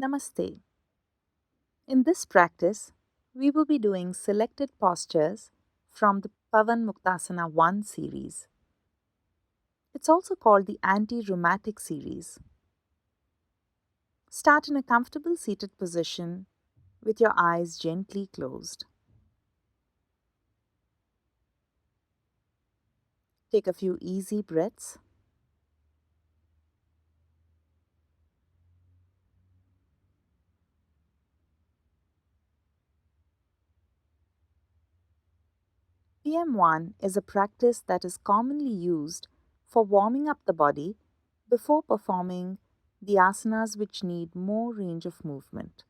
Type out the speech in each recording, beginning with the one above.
Namaste. In this practice, we will be doing selected postures from the Pavan Muktasana 1 series. It's also called the anti-rheumatic series. Start in a comfortable seated position with your eyes gently closed. Take a few easy breaths. PM1 is a practice that is commonly used for warming up the body before performing the asanas which need more range of movement.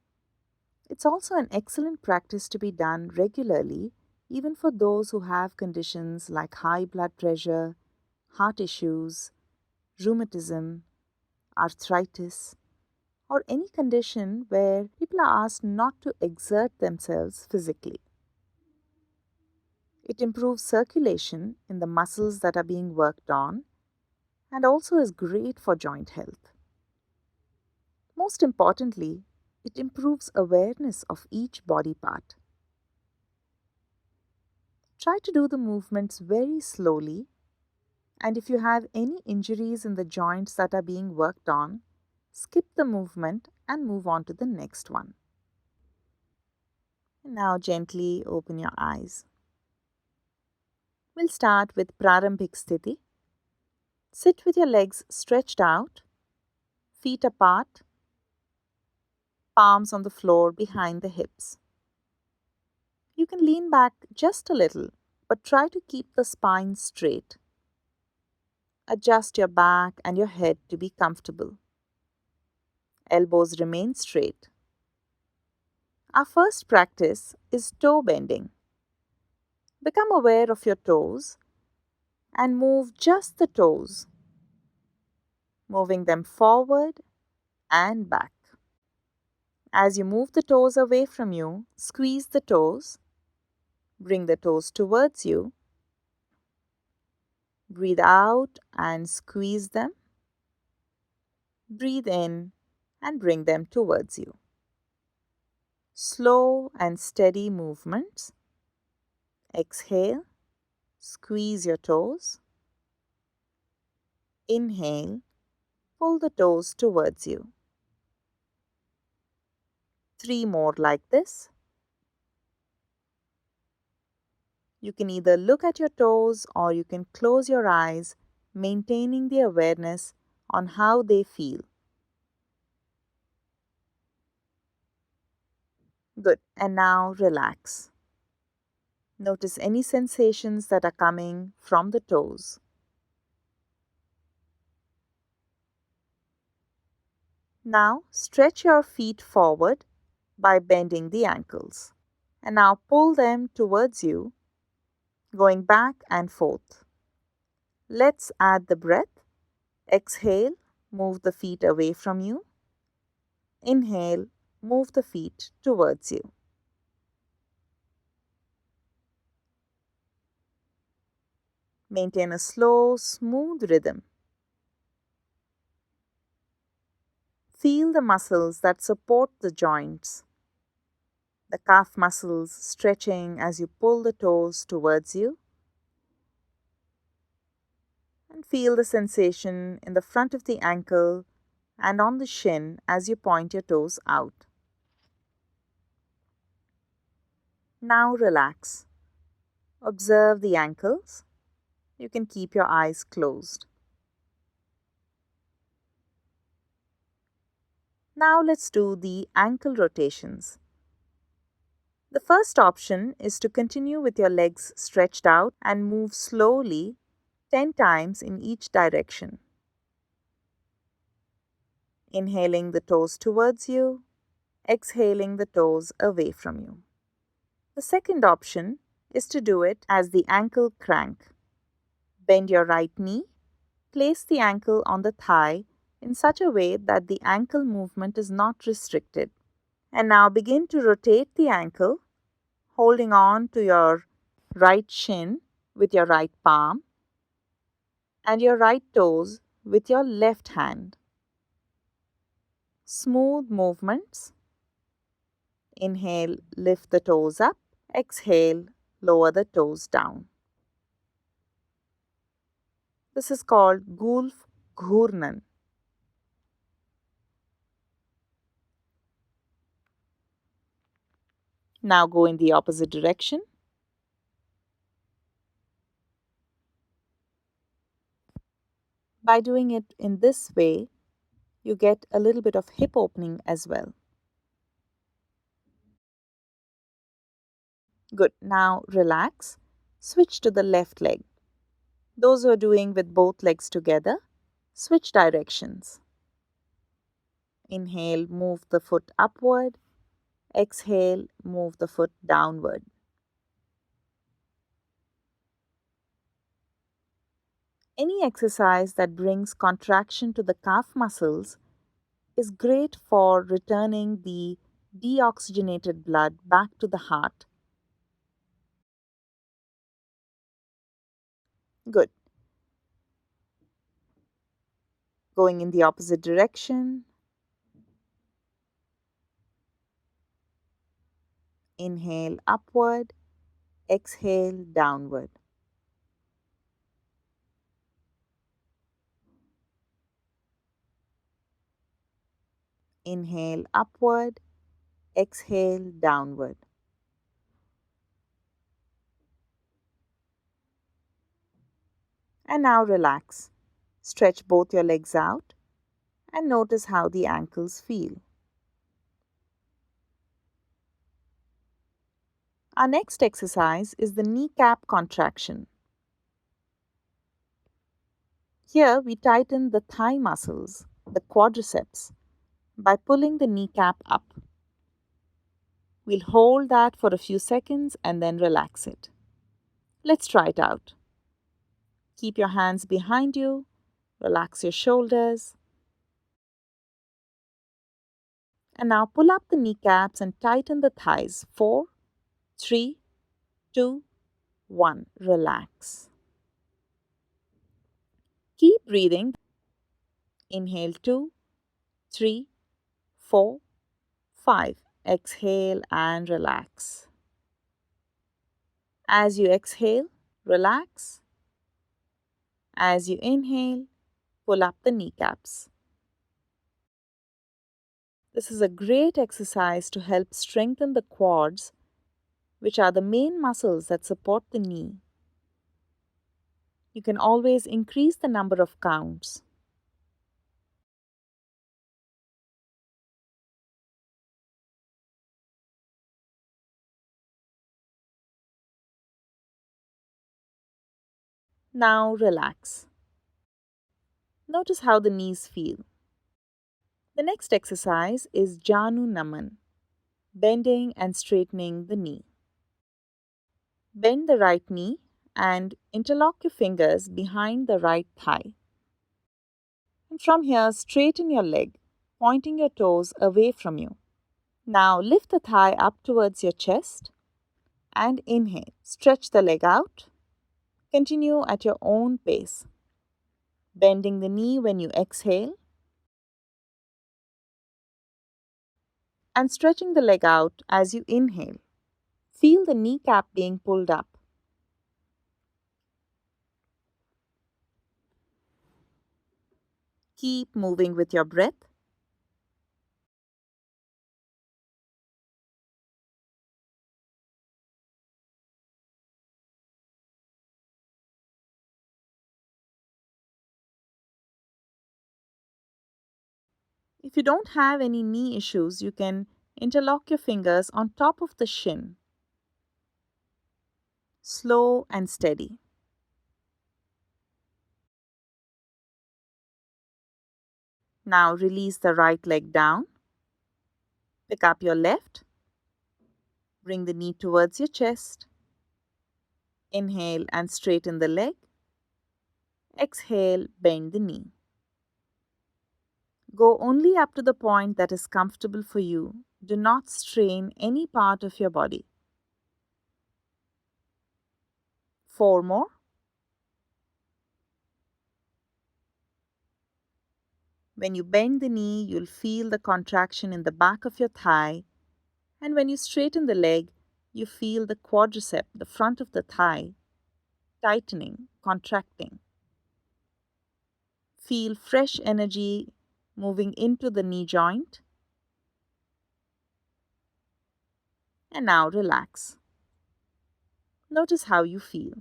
It's also an excellent practice to be done regularly, even for those who have conditions like high blood pressure, heart issues, rheumatism, arthritis, or any condition where people are asked not to exert themselves physically. It improves circulation in the muscles that are being worked on and also is great for joint health. Most importantly, it improves awareness of each body part. Try to do the movements very slowly, and if you have any injuries in the joints that are being worked on, skip the movement and move on to the next one. Now gently open your eyes. We'll start with Prarambhik Sthiti. Sit with your legs stretched out, feet apart, palms on the floor behind the hips. You can lean back just a little, but try to keep the spine straight. Adjust your back and your head to be comfortable. Elbows remain straight. Our first practice is toe bending. Become aware of your toes and move just the toes, moving them forward and back. As you move the toes away from you, squeeze the toes, bring the toes towards you, breathe out and squeeze them, breathe in and bring them towards you. Slow and steady movements. Exhale, squeeze your toes. Inhale, pull the toes towards you. 3 more like this. You can either look at your toes or you can close your eyes, maintaining the awareness on how they feel. Good. And now relax. Notice any sensations that are coming from the toes. Now stretch your feet forward by bending the ankles. And now pull them towards you, going back and forth. Let's add the breath. Exhale, move the feet away from you. Inhale, move the feet towards you. Maintain a slow, smooth rhythm. Feel the muscles that support the joints. The calf muscles stretching as you pull the toes towards you. And feel the sensation in the front of the ankle and on the shin as you point your toes out. Now relax. Observe the ankles. You can keep your eyes closed. Now let's do the ankle rotations. The first option is to continue with your legs stretched out and move slowly 10 times in each direction. Inhaling the toes towards you, exhaling the toes away from you. The second option is to do it as the ankle crank. Bend your right knee, place the ankle on the thigh in such a way that the ankle movement is not restricted. And now begin to rotate the ankle, holding on to your right shin with your right palm and your right toes with your left hand. Smooth movements. Inhale, lift the toes up. Exhale, lower the toes down. This is called Gulf Ghurnan. Now go in the opposite direction. By doing it in this way, you get a little bit of hip opening as well. Good. Now relax. Switch to the left leg. Those who are doing with both legs together, switch directions. Inhale, move the foot upward. Exhale, move the foot downward. Any exercise that brings contraction to the calf muscles is great for returning the deoxygenated blood back to the heart. Good. Going in the opposite direction. Inhale upward, exhale downward. Inhale upward, exhale downward. And now relax. Stretch both your legs out and notice how the ankles feel. Our next exercise is the kneecap contraction. Here we tighten the thigh muscles, the quadriceps, by pulling the kneecap up. We'll hold that for a few seconds and then relax it. Let's try it out. Keep your hands behind you, relax your shoulders, and now pull up the kneecaps and tighten the thighs. 4, 3, 2, 1. Relax. Keep breathing. Inhale 2, 3, 4, 5. Exhale and relax. As you exhale, relax. As you inhale, pull up the kneecaps. This is a great exercise to help strengthen the quads, which are the main muscles that support the knee. You can always increase the number of counts. Now relax. Notice how the knees feel. The next exercise is Janu Naman, bending and straightening the knee. Bend the right knee and interlock your fingers behind the right thigh. And from here, straighten your leg, pointing your toes away from you. Now lift the thigh up towards your chest and inhale. Stretch the leg out. Continue at your own pace, bending the knee when you exhale and stretching the leg out as you inhale. Feel the kneecap being pulled up. Keep moving with your breath. If you don't have any knee issues, you can interlock your fingers on top of the shin. Slow and steady. Now release the right leg down. Pick up your left. Bring the knee towards your chest. Inhale and straighten the leg. Exhale, bend the knee. Go only up to the point that is comfortable for you. Do not strain any part of your body. 4 more. When you bend the knee, you'll feel the contraction in the back of your thigh, and when you straighten the leg, you feel the quadricep, the front of the thigh, tightening, contracting. Feel fresh energy moving into the knee joint, and now relax. Notice how you feel.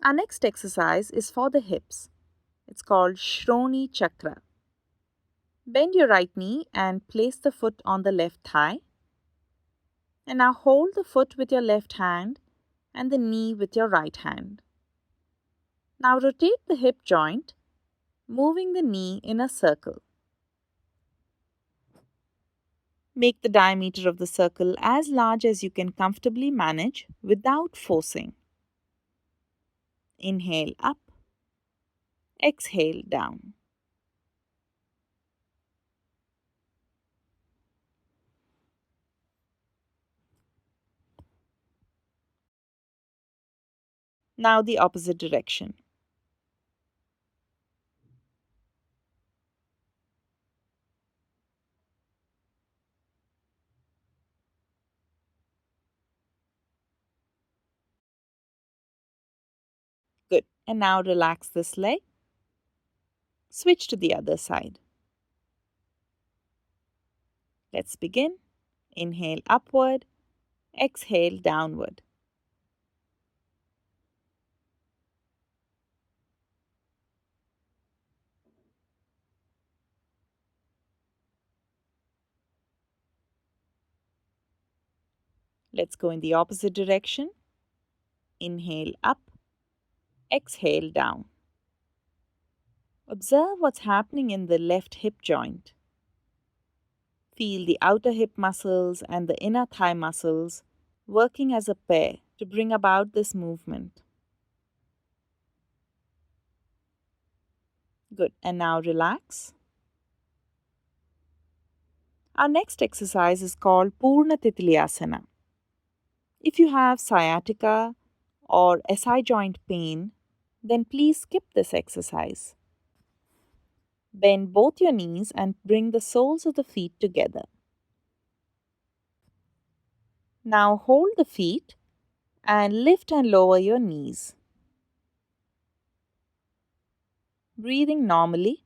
Our next exercise is for the hips. It's called Shroni Chakra. Bend your right knee and place the foot on the left thigh. And now hold the foot with your left hand and the knee with your right hand. Now rotate the hip joint, moving the knee in a circle. Make the diameter of the circle as large as you can comfortably manage without forcing. Inhale up, exhale down. Now the opposite direction. Good. And now relax this leg. Switch to the other side. Let's begin. Inhale upward, exhale downward. Let's go in the opposite direction. Inhale up, exhale down. Observe what's happening in the left hip joint. Feel the outer hip muscles and the inner thigh muscles working as a pair to bring about this movement. Good. And now relax. Our next exercise is called Purna Titliasana. If you have sciatica or SI joint pain, then please skip this exercise. Bend both your knees and bring the soles of the feet together. Now hold the feet and lift and lower your knees. Breathing normally,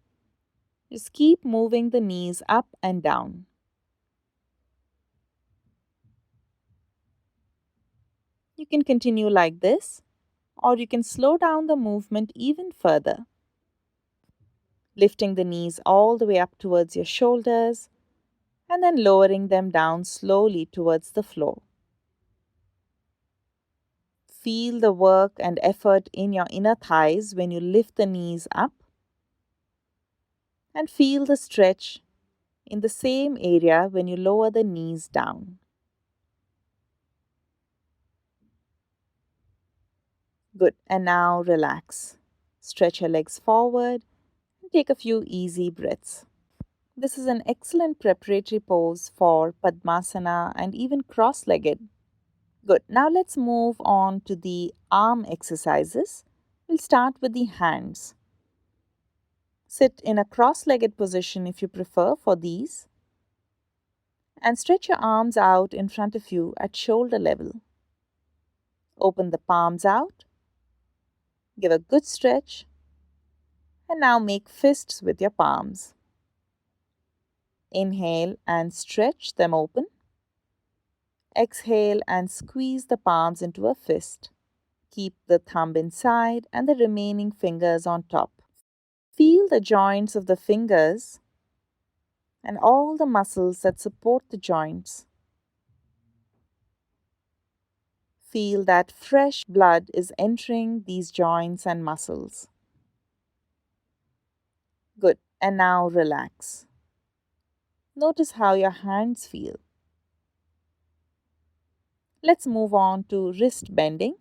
just keep moving the knees up and down. You can continue like this, or you can slow down the movement even further. Lifting the knees all the way up towards your shoulders and then lowering them down slowly towards the floor. Feel the work and effort in your inner thighs when you lift the knees up, and feel the stretch in the same area when you lower the knees down. Good. And now relax. Stretch your legs forward and take a few easy breaths. This is an excellent preparatory pose for Padmasana and even cross-legged. Good. Now let's move on to the arm exercises. We'll start with the hands. Sit in a cross-legged position if you prefer for these, and stretch your arms out in front of you at shoulder level. Open the palms out, give a good stretch, and now make fists with your palms. Inhale and stretch them open. Exhale and squeeze the palms into a fist. Keep the thumb inside and the remaining fingers on top. Feel the joints of the fingers and all the muscles that support the joints. Feel that fresh blood is entering these joints and muscles. Good. And now relax. Notice how your hands feel. Let's move on to wrist bending.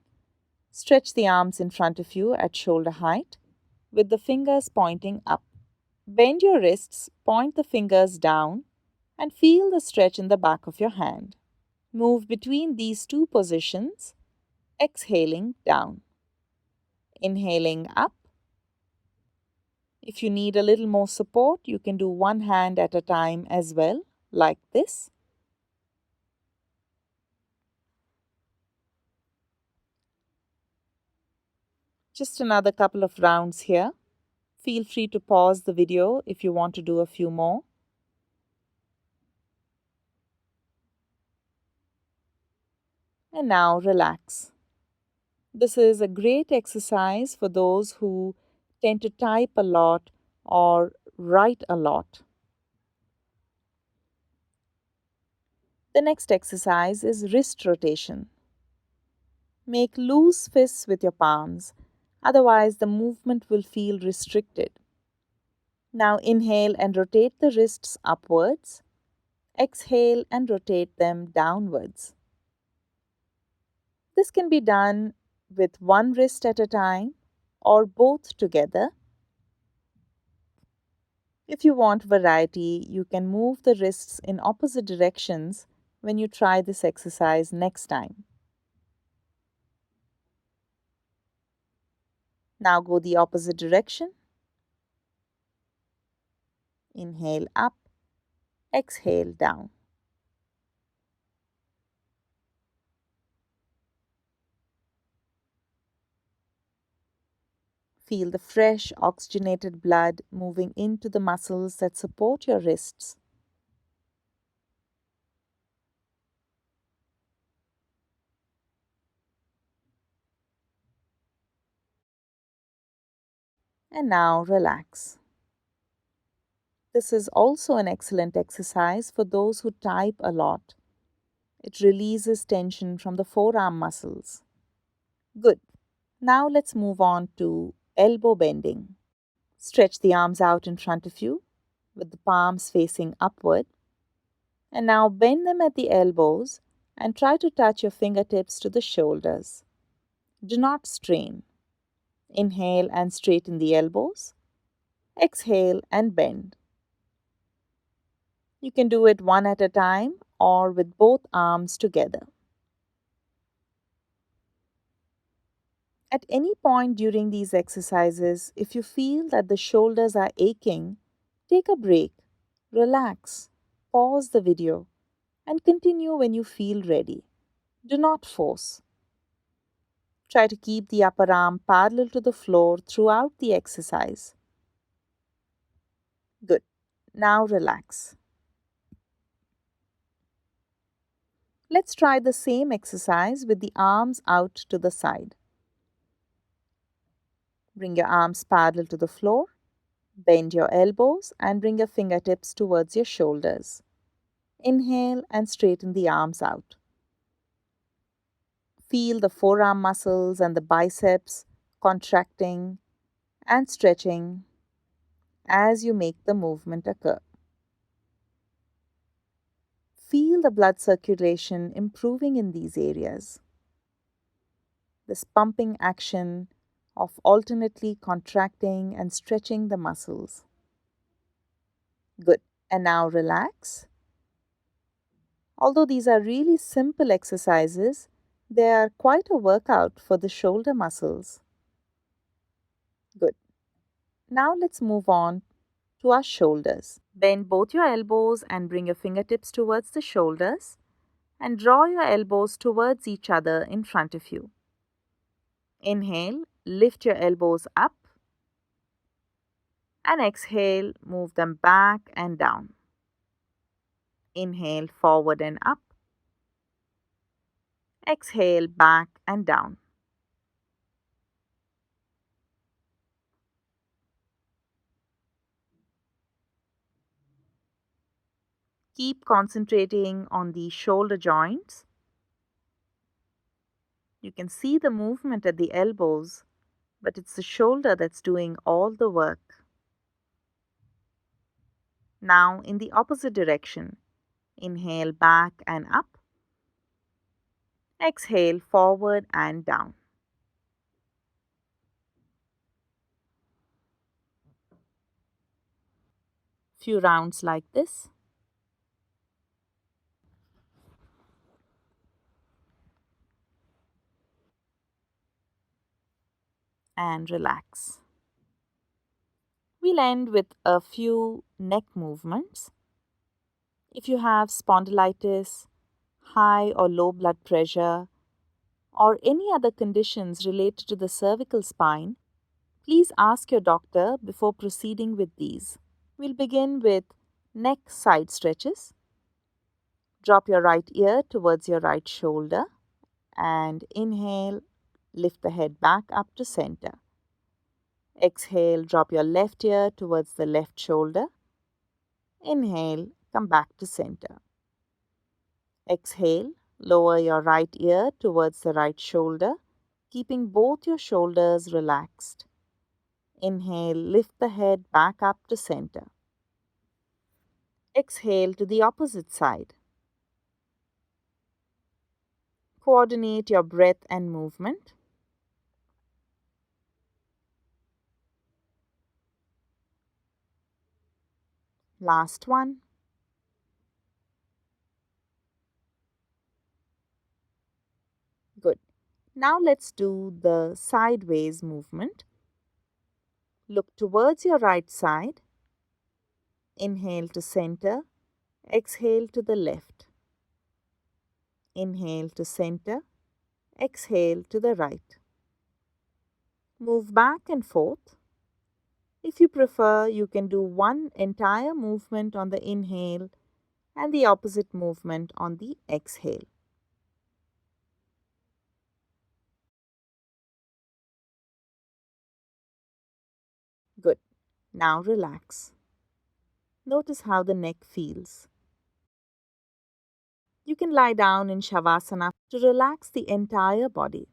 Stretch the arms in front of you at shoulder height with the fingers pointing up. Bend your wrists, point the fingers down, and feel the stretch in the back of your hand. Move between these two positions, exhaling down. Inhaling up. If you need a little more support, you can do one hand at a time as well, like this. Just another couple of rounds here. Feel free to pause the video if you want to do a few more. And now relax. This is a great exercise for those who tend to type a lot or write a lot. The next exercise is wrist rotation. Make loose fists with your palms, otherwise, the movement will feel restricted. Now inhale and rotate the wrists upwards. Exhale and rotate them downwards. This can be done with one wrist at a time or both together. If you want variety, you can move the wrists in opposite directions when you try this exercise next time. Now go the opposite direction. Inhale up, exhale down. Feel the fresh oxygenated blood moving into the muscles that support your wrists. And now relax. This is also an excellent exercise for those who type a lot. It releases tension from the forearm muscles. Good. Now let's move on to elbow bending. Stretch the arms out in front of you with the palms facing upward. And now bend them at the elbows and try to touch your fingertips to the shoulders. Do not strain. Inhale and straighten the elbows. Exhale and bend. You can do it one at a time or with both arms together. At any point during these exercises, if you feel that the shoulders are aching, take a break, relax, pause the video, and continue when you feel ready. Do not force. Try to keep the upper arm parallel to the floor throughout the exercise. Good. Now relax. Let's try the same exercise with the arms out to the side. Bring your arms parallel to the floor. Bend your elbows and bring your fingertips towards your shoulders. Inhale and straighten the arms out. Feel the forearm muscles and the biceps contracting and stretching as you make the movement occur. Feel the blood circulation improving in these areas. This pumping action of alternately contracting and stretching the muscles. Good. And now relax. Although these are really simple exercises, they are quite a workout for the shoulder muscles. Good. Now let's move on to our shoulders. Bend both your elbows and bring your fingertips towards the shoulders and draw your elbows towards each other in front of you. Inhale, lift your elbows up, and exhale, move them back and down. Inhale, forward and up. Exhale, back and down. Keep concentrating on the shoulder joints. You can see the movement at the elbows, but it's the shoulder that's doing all the work. Now in the opposite direction. Inhale back and up. Exhale forward and down. Few rounds like this. and relax. We'll end with a few neck movements. If you have spondylitis, high or low blood pressure, or any other conditions related to the cervical spine, please ask your doctor before proceeding with these. We'll begin with neck side stretches. Drop your right ear towards your right shoulder and inhale, lift the head back up to center. Exhale, drop your left ear towards the left shoulder. Inhale, come back to center. Exhale, lower your right ear towards the right shoulder, keeping both your shoulders relaxed. Inhale, lift the head back up to center. Exhale to the opposite side. Coordinate your breath and movement. Last one. Good. Now let's do the sideways movement. Look towards your right side. Inhale to center. Exhale to the left. Inhale to center. Exhale to the right. Move back and forth. If you prefer, you can do one entire movement on the inhale and the opposite movement on the exhale. Good. Now relax. Notice how the neck feels. You can lie down in Shavasana to relax the entire body.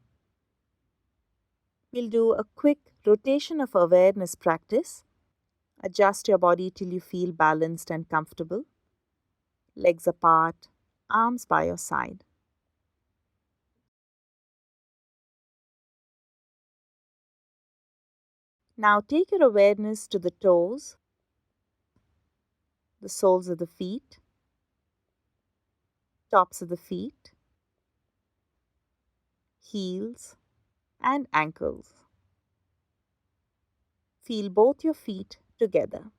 We'll do a quick rotation of awareness practice. Adjust your body till you feel balanced and comfortable. Legs apart, arms by your side. Now take your awareness to the toes, the soles of the feet, tops of the feet, heels, and ankles. Feel both your feet together.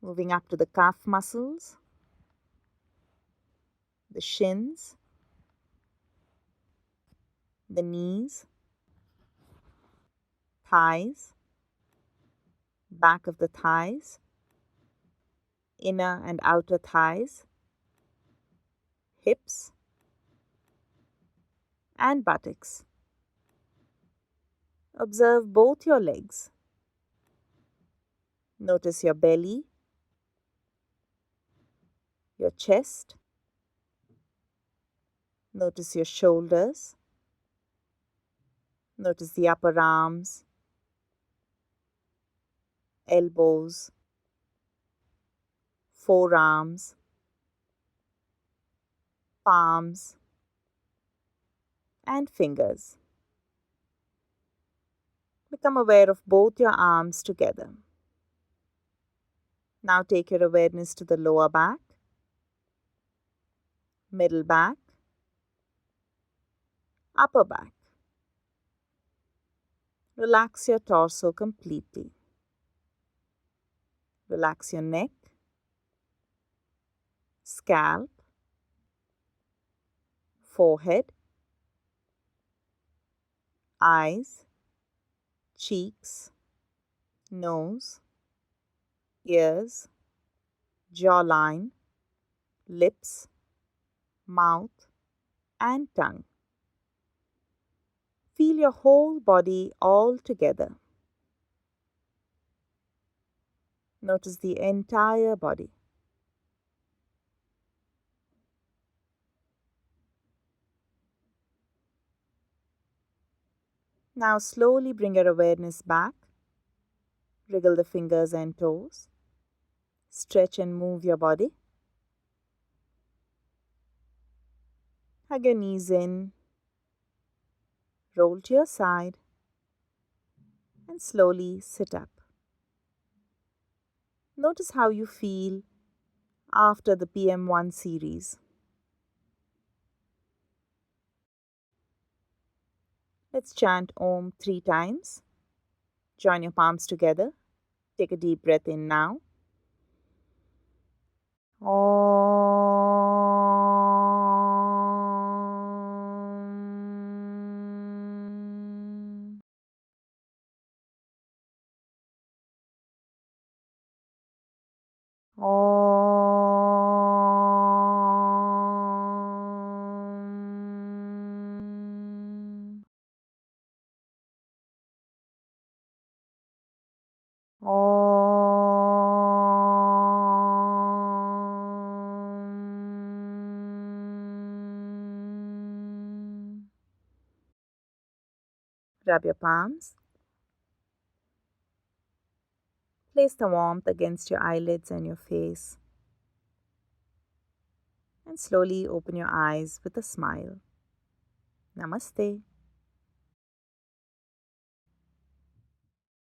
Moving up to the calf muscles, the shins, the knees, thighs, back of the thighs, inner and outer thighs, hips, and buttocks. Observe both your legs. Notice your belly, your chest. Notice your shoulders. Notice the upper arms, elbows, forearms, palms, and fingers. Become aware of both your arms together. Now take your awareness to the lower back, middle back, upper back. Relax your torso completely. Relax your neck, scalp, forehead, eyes, cheeks, nose, ears, jawline, lips, mouth, and tongue. Feel your whole body all together. Notice the entire body. Now slowly bring your awareness back. Wriggle the fingers and toes. Stretch and move your body. Hug your knees in. Roll to your side. And slowly sit up. Notice how you feel after the PM1 series. Let's chant Om 3 times. Join your palms together. Take a deep breath in now. Om. Om. Om. Rub your palms. Place the warmth against your eyelids and your face. And slowly open your eyes with a smile. Namaste.